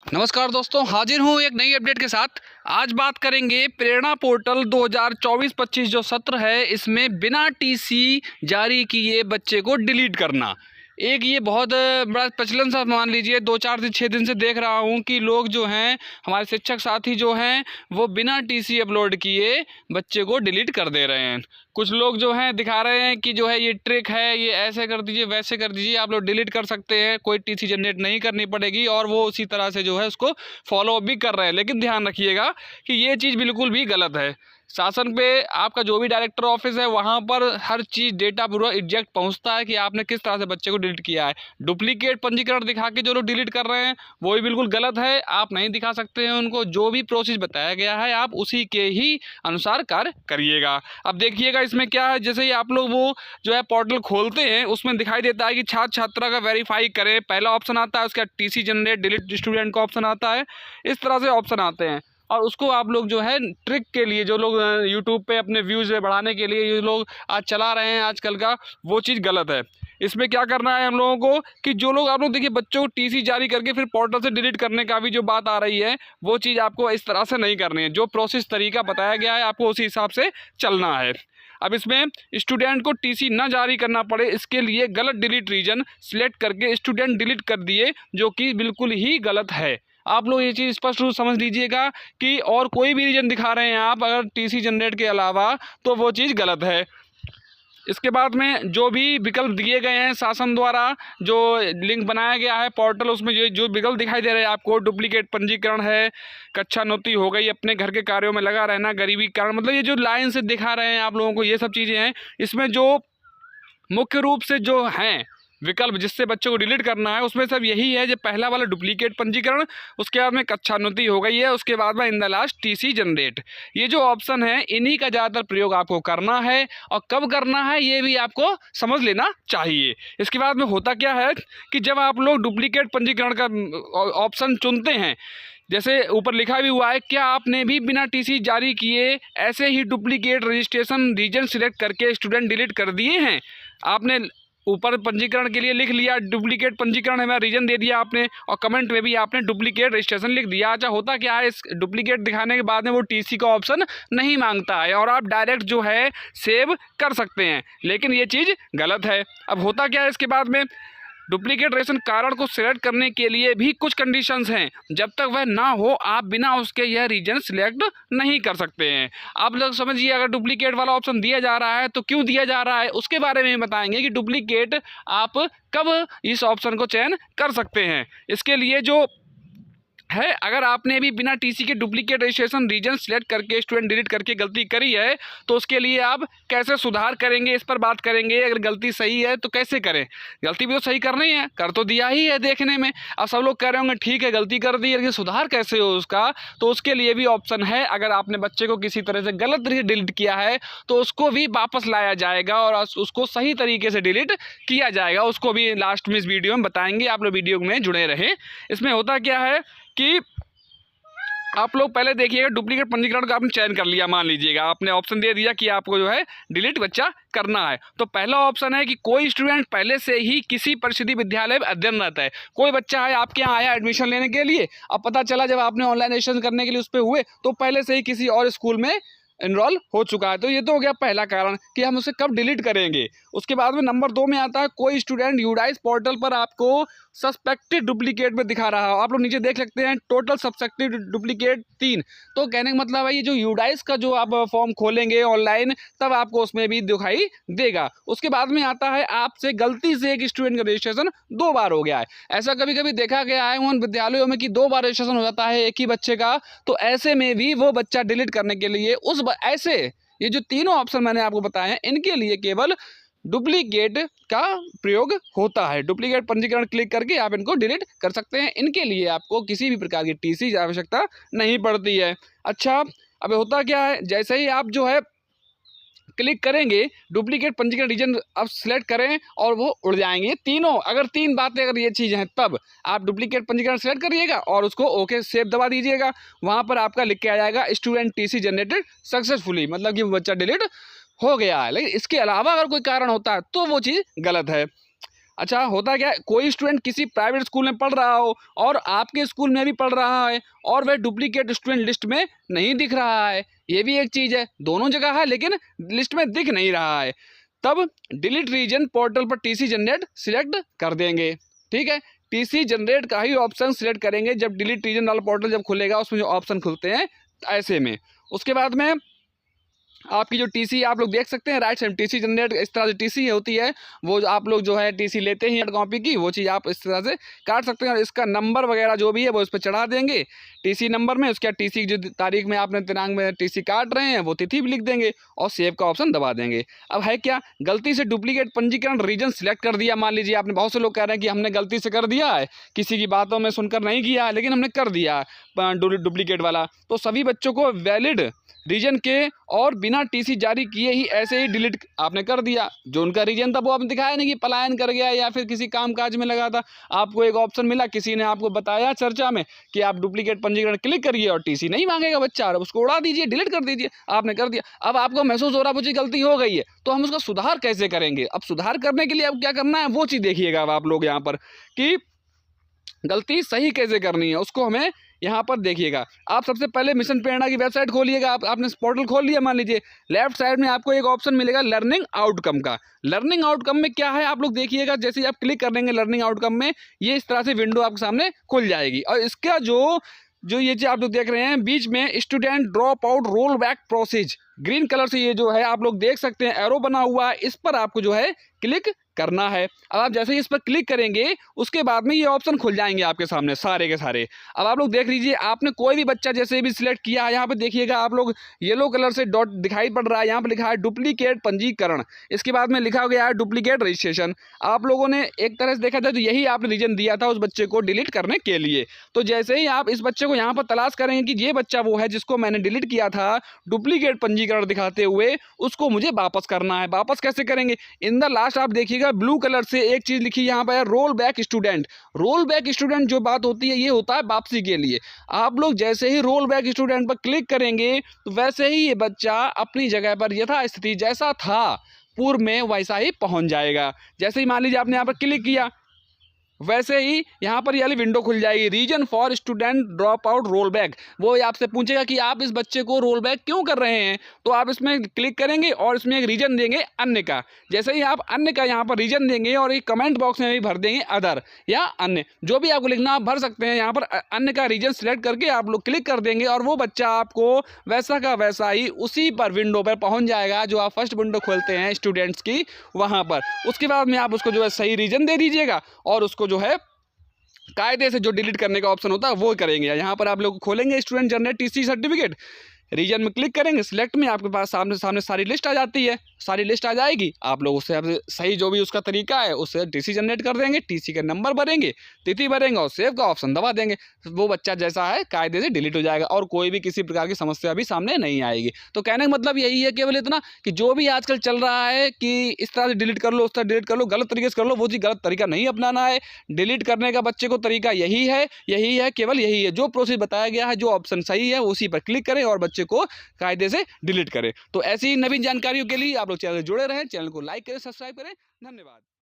नमस्कार दोस्तों, हाजिर हूँ एक नई अपडेट के साथ। आज बात करेंगे प्रेरणा पोर्टल 2024-25 जो सत्र है, इसमें बिना टीसी जारी किए बच्चे को डिलीट करना। एक ये बहुत बड़ा प्रचलन सा मान लीजिए, 2-4 से 6 दिन से देख रहा हूँ कि लोग जो हैं, हमारे शिक्षक साथी जो हैं, वो बिना टीसी अपलोड किए बच्चे को डिलीट कर दे रहे हैं। कुछ लोग जो हैं दिखा रहे हैं कि जो है ये ट्रिक है, ये ऐसे कर दीजिए, वैसे कर दीजिए, आप लोग डिलीट कर सकते हैं, कोई टीसी जनरेट नहीं करनी पड़ेगी, और वो उसी तरह से जो है उसको फॉलो भी कर रहे हैं। लेकिन ध्यान रखिएगा कि ये चीज़ बिल्कुल भी गलत है। शासन पे आपका जो भी डायरेक्टर ऑफिस है, वहाँ पर हर चीज़ डेटा पूरा एग्जैक्ट पहुँचता है कि आपने किस तरह से बच्चे को डिलीट किया है। डुप्लीकेट पंजीकरण दिखा के जो लोग डिलीट कर रहे हैं, वो भी बिल्कुल गलत है। आप नहीं दिखा सकते हैं उनको, जो भी प्रोसेस बताया गया है आप उसी के ही अनुसार कार्य करिएगा। अब देखिएगा इसमें क्या है, जैसे ही आप लोग वो जो है पोर्टल खोलते हैं, उसमें दिखाई देता है कि छात्र छात्रा का वेरीफाई करें, पहला ऑप्शन आता है, उसका टीसी जनरेट डिलीट स्टूडेंट का ऑप्शन आता है। इस तरह से ऑप्शन आते हैं, और उसको आप लोग जो है ट्रिक के लिए, जो लोग यूट्यूब पे अपने व्यूज़ बढ़ाने के लिए ये लोग आज चला रहे हैं आजकल का, वो चीज़ गलत है। इसमें क्या करना है हम लोगों को कि जो लोग आप लोग देखिए बच्चों को टीसी जारी करके फिर पोर्टल से डिलीट करने का भी जो बात आ रही है, वो चीज़ आपको इस तरह से नहीं करनी है। जो प्रोसेस तरीका बताया गया है, आपको उसी हिसाब से चलना है। अब इसमें स्टूडेंट को टीसी ना जारी करना पड़े, इसके लिए गलत डिलीट रीजन सिलेक्ट करके स्टूडेंट डिलीट कर दिए, जो कि बिल्कुल ही गलत है। आप लोग ये चीज़ स्पष्ट रूप समझ लीजिएगा कि और कोई भी रीजन दिखा रहे हैं आप अगर टीसी जनरेट के अलावा, तो वो चीज़ गलत है। इसके बाद में जो भी विकल्प दिए गए हैं शासन द्वारा, जो लिंक बनाया गया है पोर्टल, उसमें जो विकल्प दिखाई दे रहे हैं आपको, डुप्लीकेट पंजीकरण है, कक्षानोति हो गई, अपने घर के कार्यों में लगा रहना, गरीबी के कारण, मतलब ये जो लाइन से दिखा रहे हैं आप लोगों को, ये सब चीज़ें हैं। इसमें जो मुख्य रूप से जो हैं विकल्प जिससे बच्चों को डिलीट करना है, उसमें सब यही है। जो पहला वाला डुप्लीकेट पंजीकरण, उसके बाद में कक्षानोति हो गई है, उसके बाद में in the last TC generate, ये जो ऑप्शन है, इन्हीं का ज़्यादातर प्रयोग आपको करना है, और कब करना है ये भी आपको समझ लेना चाहिए। इसके बाद में होता क्या है कि जब आप लोग डुप्लीकेट पंजीकरण का ऑप्शन चुनते हैं, जैसे ऊपर लिखा भी हुआ है, क्या आपने भी बिना टीसी जारी किए ऐसे ही डुप्लीकेट रजिस्ट्रेशन रीजन सिलेक्ट करके स्टूडेंट डिलीट कर दिए हैं? आपने ऊपर पंजीकरण के लिए लिख लिया डुप्लीकेट पंजीकरण है, मेरा रीजन दे दिया आपने, और कमेंट में भी आपने डुप्लीकेट रजिस्ट्रेशन लिख दिया। अच्छा, होता क्या है, इस डुप्लीकेट दिखाने के बाद में वो टीसी का ऑप्शन नहीं मांगता है, और आप डायरेक्ट जो है सेव कर सकते हैं, लेकिन ये चीज़ गलत है। अब होता क्या है, इसके बाद में डुप्लीकेट रजिस्ट्रेशन कारण को सिलेक्ट करने के लिए भी कुछ कंडीशंस हैं, जब तक वह ना हो आप बिना उसके यह रीजन सिलेक्ट नहीं कर सकते हैं। आप लोग समझिए, अगर डुप्लीकेट वाला ऑप्शन दिया जा रहा है तो क्यों दिया जा रहा है, उसके बारे में बताएंगे कि डुप्लीकेट आप कब इस ऑप्शन को चयन कर सकते हैं। इसके लिए जो है, अगर आपने भी बिना टीसी के डुप्लीकेट रजिस्ट्रेशन रीजन सिलेक्ट करके स्टूडेंट डिलीट करके गलती करी है, तो उसके लिए आप कैसे सुधार करेंगे, इस पर बात करेंगे। अगर गलती सही है तो कैसे करें, गलती भी तो सही करनी है, कर तो दिया ही है देखने में। अब सब लोग कह रहे होंगे ठीक है गलती कर दी, लेकिन सुधार कैसे हो उसका, तो उसके लिए भी ऑप्शन है। अगर आपने बच्चे को किसी तरह से गलत तरीके से डिलीट किया है, तो उसको भी वापस लाया जाएगा और उसको सही तरीके से डिलीट किया जाएगा। उसको भी लास्ट में इस वीडियो में बताएंगे, आप लोग वीडियो में जुड़े रहें। इसमें होता क्या है कि आप लोग पहले देखिएगा, डुप्लीकेट पंजीकरण का आपने चयन कर लिया, मान लीजिएगा आपने ऑप्शन दे दिया कि आपको जो है डिलीट बच्चा करना है, तो पहला ऑप्शन है कि कोई स्टूडेंट पहले से ही किसी परिषदीय विद्यालय में अध्ययनरत है। कोई बच्चा है आपके यहाँ आया एडमिशन लेने के लिए, अब पता चला जब आपने ऑनलाइन रजिस्ट्रेशन करने के लिए उस पर हुए, तो पहले से ही किसी और स्कूल में इनरोल हो चुका है, तो ये तो हो गया पहला कारण कि हम उसे कब डिलीट करेंगे। उसके बाद में नंबर 2 में आता है, कोई स्टूडेंट यूडाइस पोर्टल पर आपको सस्पेक्टेड डुप्लीकेट में दिखा रहा हो। आप लोग नीचे देख सकते हैं टोटल सस्पेक्टेड डुप्लीकेट 3। तो कहने का मतलब है ये जो यूडाइस का जो आप फॉर्म खोलेंगे ऑनलाइन, तब आपको उसमें भी दिखाई देगा। उसके बाद में आता है, आपसे गलती से एक स्टूडेंट का रजिस्ट्रेशन 2 बार हो गया है। ऐसा कभी कभी देखा गया है उन विद्यालयों में कि 2 बार रजिस्ट्रेशन हो जाता है एक ही बच्चे का, तो ऐसे में भी वो बच्चा डिलीट करने के लिए ऐसे ये जो तीनों ऑप्शन मैंने आपको बताए हैं, इनके लिए केवल डुप्लीकेट का प्रयोग होता है। डुप्लीकेट पंजीकरण क्लिक करके आप इनको डिलीट कर सकते हैं। इनके लिए आपको किसी भी प्रकार की टीसी की आवश्यकता नहीं पड़ती है। अच्छा, अब होता क्या है, जैसे ही आप जो है क्लिक करेंगे, डुप्लीकेट पंजीकरण रीजन आप सिलेक्ट करें और वो उड़ जाएंगे तीनों। अगर 3 बातें अगर ये चीज़ हैं, तब आप डुप्लीकेट पंजीकरण सेलेक्ट करिएगा और उसको ओके सेव दबा दीजिएगा। वहाँ पर आपका लिख के आ जाएगा स्टूडेंट टीसी जनरेटेड सक्सेसफुली, मतलब कि बच्चा डिलीट हो गया है। लेकिन इसके अलावा अगर कोई कारण होता है तो वो चीज़ गलत है। अच्छा होता क्या है, कोई स्टूडेंट किसी प्राइवेट स्कूल में पढ़ रहा हो और आपके स्कूल में भी पढ़ रहा है और वह डुप्लीकेट स्टूडेंट लिस्ट में नहीं दिख रहा है, ये भी एक चीज़ है। दोनों जगह है लेकिन लिस्ट में दिख नहीं रहा है, तब डिलीट रीजन पोर्टल पर टीसी जनरेट सिलेक्ट कर देंगे। ठीक है, टीसी जनरेट का ही ऑप्शन सिलेक्ट करेंगे जब डिलीट रीजन वाला पोर्टल जब खुलेगा, उसमें जो ऑप्शन खुलते हैं ऐसे में। उसके बाद में आपकी जो टीसी आप लोग देख सकते हैं राइट साइड टीसी जनरेट, इस तरह से टीसी होती है वो आप लोग जो है टीसी लेते हैं कॉपी की, वो चीज़ आप इस तरह से काट सकते हैं और इसका नंबर वगैरह जो भी है वो इस पर चढ़ा देंगे टीसी नंबर में। उसके बाद टीसी जो तारीख में आपने दिनांक में टीसी काट रहे हैं वो तिथि भी लिख देंगे और सेव का ऑप्शन दबा देंगे। अब है क्या, गलती से डुप्लीकेट पंजीकरण रीजन सिलेक्ट कर दिया, मान लीजिए आपने, बहुत से लोग कह रहे हैं कि हमने गलती से कर दिया है, किसी की बातों में सुनकर नहीं किया लेकिन हमने कर दिया डुप्लीकेट वाला, तो सभी बच्चों को वैलिड रीजन के और बिना टीसी जारी किए ही ऐसे ही डिलीट आपने कर दिया। जो उनका रीजन था वो आपने दिखाया नहीं कि पलायन कर गया या फिर किसी काम काज में लगा था, आपको एक ऑप्शन मिला, किसी ने आपको बताया चर्चा में कि आप डुप्लीकेट पंजीकरण क्लिक करिए और टीसी नहीं मांगेगा बच्चा, और उसको उड़ा दीजिए, डिलीट कर दीजिए, आपने कर दिया। अब आपको महसूस हो रहा है मुझे गलती हो गई है, तो हम उसका सुधार कैसे करेंगे? अब सुधार करने के लिए अब क्या करना है वो चीज़ देखिएगा अब आप लोग यहाँ पर कि गलती सही कैसे करनी है, उसको हमें यहाँ पर देखिएगा। आप सबसे पहले मिशन प्रेरणा की वेबसाइट खोलिएगा, आपने पोर्टल खोल लिया मान लीजिए, लेफ्ट साइड में आपको एक ऑप्शन मिलेगा लर्निंग आउटकम का। लर्निंग आउटकम में क्या है आप लोग देखिएगा, जैसे ही आप क्लिक कर देंगे लर्निंग आउटकम में, ये इस तरह से विंडो आपके सामने खुल जाएगी और इसका जो ये जो आप लोग देख रहे हैं बीच में student drop out roll back process, green colour से ये जो है आप लोग देख सकते हैं एरो बना हुआ है, इस पर आपको जो है क्लिक करना है। अब आप जैसे ही इस पर क्लिक करेंगे उसके बाद में ये ऑप्शन खुल जाएंगे आपके सामने सारे के सारे। अब आप लोग देख लीजिए, आपने कोई भी बच्चा जैसे भी सिलेक्ट किया है, यहाँ पे देखिएगा आप लोग येलो कलर से डॉट दिखाई पड़ रहा है, यहाँ पे लिखा है डुप्लीकेट पंजीकरण, इसके बाद में लिखा गया है डुप्लीकेट रजिस्ट्रेशन। आप लोगों ने एक तरह से देखा था तो यही आपने रीजन दिया था उस बच्चे को डिलीट करने के लिए। तो जैसे ही आप इस बच्चे को यहाँ पर तलाश करेंगे कि ये बच्चा वो है जिसको मैंने डिलीट किया था डुप्लीकेट पंजीकरण दिखाते हुए, उसको मुझे वापस करना है। वापस कैसे करेंगे, इन द लास्ट आप देखिएगा ब्लू कलर से एक चीज लिखी यहाँ पर roll back student. Roll back student जो बात होती है ये होता है वापसी के लिए। आप लोग जैसे ही रोल बैक स्टूडेंट पर क्लिक करेंगे तो वैसे ही ये बच्चा अपनी जगह पर यथास्थिति जैसा था पूर्व में वैसा ही पहुंच जाएगा। जैसे ही मान लीजिए आपने यहाँ पर क्लिक किया वैसे ही यहाँ पर ये वाली विंडो खुल जाएगी, reason for student drop out roll back. वो आपसे पूछेगा कि आप इस बच्चे को रोल बैक क्यों कर रहे हैं, तो आप इसमें क्लिक करेंगे और इसमें एक रीजन देंगे अन्य का। जैसे ही आप अन्य का यहाँ पर रीजन देंगे और एक कमेंट बॉक्स में भी भर देंगे अदर या अन्य, जो भी आपको लिखना आप भर सकते हैं। यहाँ पर अन्य का रीजन सिलेक्ट करके आप लोग क्लिक कर देंगे और वो बच्चा आपको वैसा का वैसा ही उसी पर विंडो पर पहुँच जाएगा जो आप फर्स्ट विंडो खोलते हैं स्टूडेंट्स की वहाँ पर। उसके बाद में आप उसको जो है सही रीजन दे दीजिएगा और उसको जो है कायदे से जो डिलीट करने का ऑप्शन होता है वो करेंगे। यहाँ पर आप लोग खोलेंगे student generate TC certificate, reason में क्लिक करेंगे, सिलेक्ट में आपके पास सामने सामने सारी लिस्ट आ जाती है, सारी लिस्ट आ जाएगी। आप लोग उससे सही जो भी उसका तरीका है उससे टीसी जनरेट कर देंगे, टीसी का नंबर भरेंगे, तिथि भरेंगे और सेव का ऑप्शन दबा देंगे। वो बच्चा जैसा है कायदे से डिलीट हो जाएगा और कोई भी किसी प्रकार की समस्या भी सामने नहीं आएगी। तो कहने का मतलब यही है केवल इतना कि जो भी आजकल चल रहा है कि इस तरह से डिलीट कर लो उस तरह डिलीट कर लो, गलत तरीके से कर लो, वो चीज़ गलत तरीका नहीं अपनाना है। डिलीट करने का बच्चे को तरीका यही है, केवल यही है। जो प्रोसेस बताया गया है, जो ऑप्शन सही है उसी पर क्लिक करें और बच्चे को कायदे से डिलीट करें। तो ऐसी नवीन जानकारियों के लिए आप लोग चैनल से जुड़े रहें, चैनल को लाइक करें, सब्सक्राइब करें। धन्यवाद।